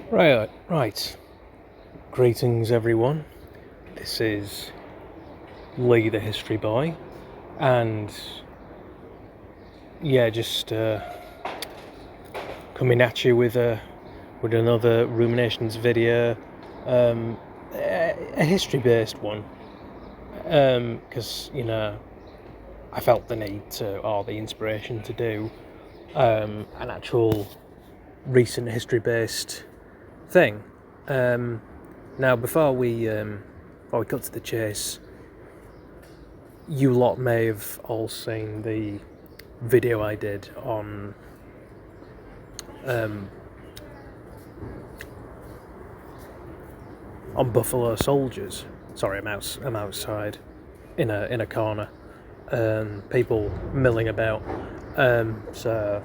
Right. Greetings, everyone. This is Lee, the history boy, and just coming at you with another Ruminations video, a history-based one, because I felt the need to, or the inspiration to do an actual recent history-based thing. Now, before we cut to the chase, you lot may have all seen the video I did on buffalo soldiers. Sorry, I'm outside in a corner. People milling about. So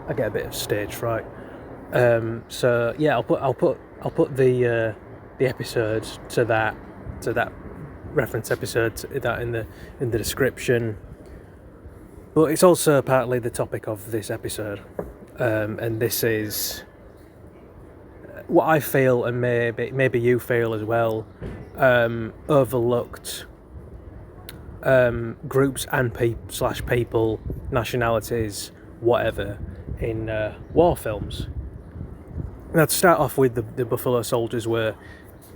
I get a bit of stage fright. So yeah, I'll put the episode to that reference episode to that in the description. But it's also partly the topic of this episode, and this is what I feel, and maybe you feel as well, overlooked groups and people, nationalities, whatever, in war films. Now, to start off with, the Buffalo Soldiers were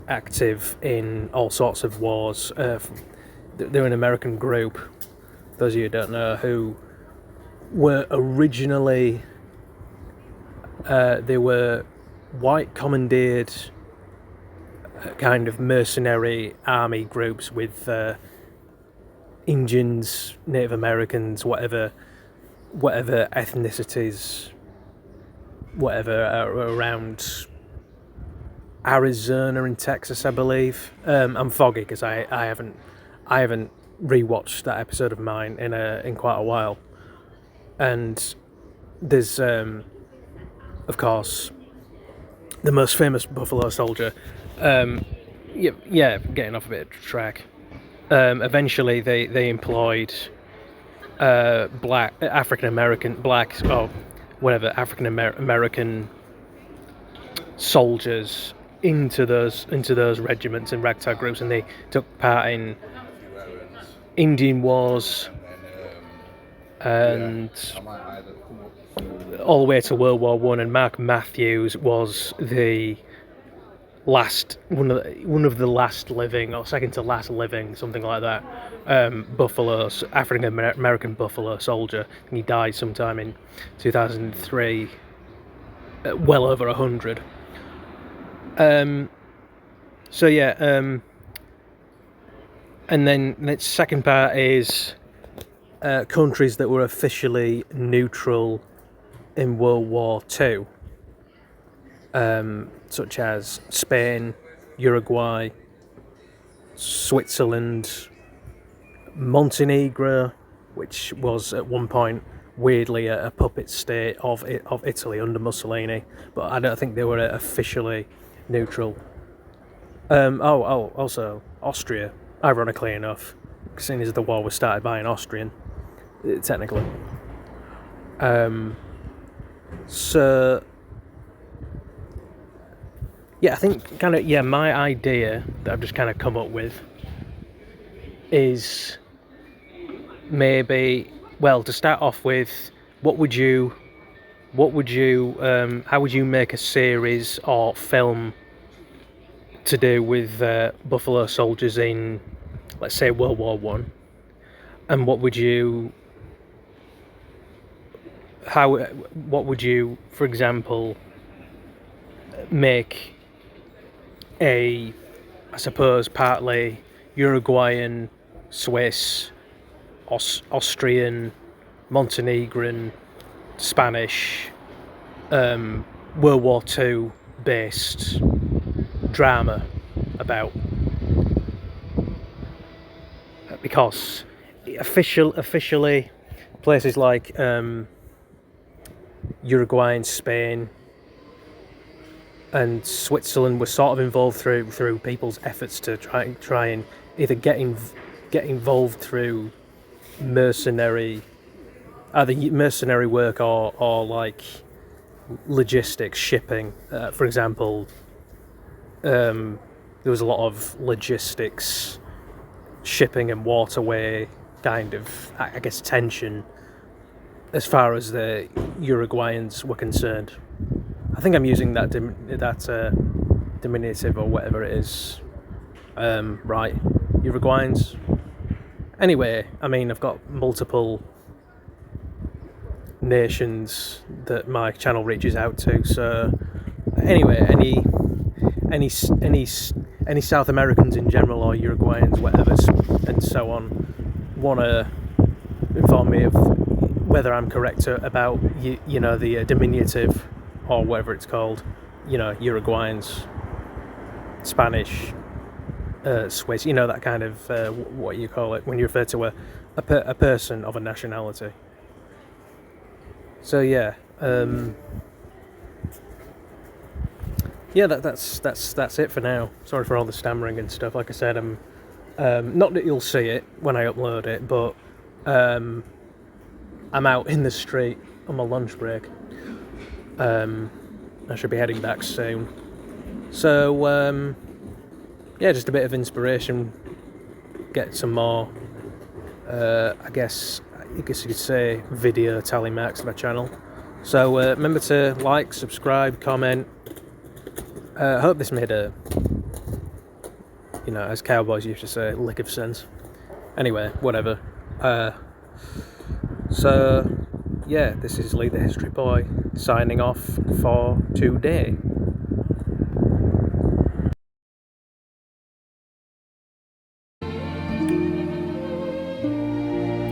active in all sorts of wars. They're an American group, those of you who don't know, who were originally they were white commandeered kind of mercenary army groups with Indians, Native Americans, whatever ethnicities, whatever, around Arizona and Texas, I believe. I'm foggy because I haven't rewatched that episode of mine in quite a while. And there's of course the most famous Buffalo Soldier. Getting off a bit of track. Eventually they employed African American soldiers into those regiments and ragtag groups, and they took part in Indian wars and all the way to World War One. And Mark Matthews was the last one of the last living, or second to last living, something like that, African American Buffalo soldier, and he died sometime in 2003, well over 100. And then the second part is countries that were officially neutral in World War II, such as Spain, Uruguay, Switzerland, Montenegro, which was at one point weirdly a puppet state of Italy under Mussolini, but I don't think they were officially neutral. Also Austria, ironically enough, seeing as the war was started by an Austrian, technically. So yeah, I think my idea that I've just kind of come up with is maybe, well, to start off with, how would you make a series or film to do with Buffalo Soldiers in, let's say, World War One, and what would you, for example, make I suppose, partly Uruguayan, Swiss, Austrian, Montenegrin, Spanish, World War II based drama about, because officially places like Uruguay and Spain and Switzerland were sort of involved through people's efforts to try and either get involved through mercenary work or like logistics, shipping. For example, there was a lot of logistics, shipping and waterway kind of, I guess, tension as far as the Uruguayans were concerned. I think I'm using that diminutive or whatever it is. Right, Uruguayans. Anyway, I mean, I've got multiple nations that my channel reaches out to. So, anyway, any South Americans in general, or Uruguayans, whatever, and so on, want to inform me of whether I'm correct about the diminutive, or whatever it's called, Uruguayans, Spanish, Swiss, that kind of what you call it when you refer to a person of a nationality. So yeah, that's it for now. Sorry for all the stammering and stuff. Like I said, I'm not that you'll see it when I upload it, but I'm out in the street on my lunch break. I should be heading back soon. So yeah, just a bit of inspiration. Get some more, I guess you could say, video tally marks of my channel. So remember to like, subscribe, comment. I hope this made a, as cowboys used to say, lick of sense. Anyway, whatever. So yeah, this is Lee the History Boy signing off for today.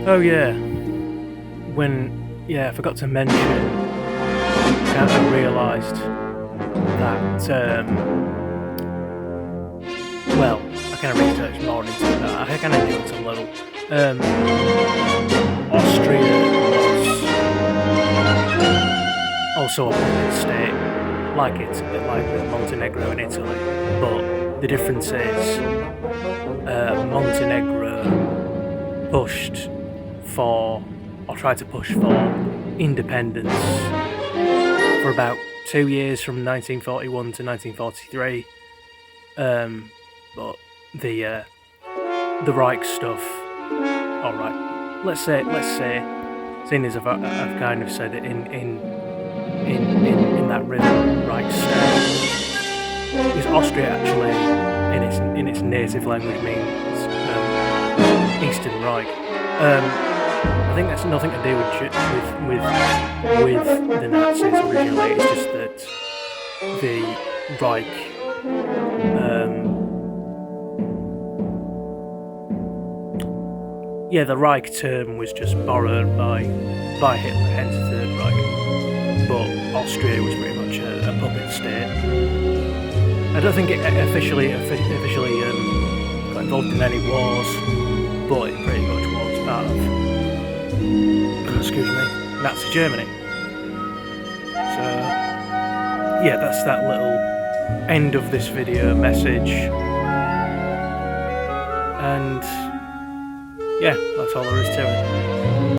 Oh yeah, I forgot to mention, I realised that, I kind of researched more into that. I kind of knew it a little. Austria was also a puppet state, like with Montenegro in Italy, but the difference is Montenegro pushed for, or tried to push for, independence for about 2 years, from 1941 to 1943. But the Reich stuff, alright, let's say, seeing as I've kind of said it in that rhythm, Reich state, because Austria actually in its native language means Eastern Reich. I think that's nothing to do with the Nazis originally. It's just that the Reich, the Reich term was just borrowed by Hitler, hence the Third Reich. But Austria was pretty much a puppet state. I don't think it officially got involved in any wars, but it pretty much was part of, Nazi Germany. So yeah, that's that little end of this video message, and yeah, that's all there is to it.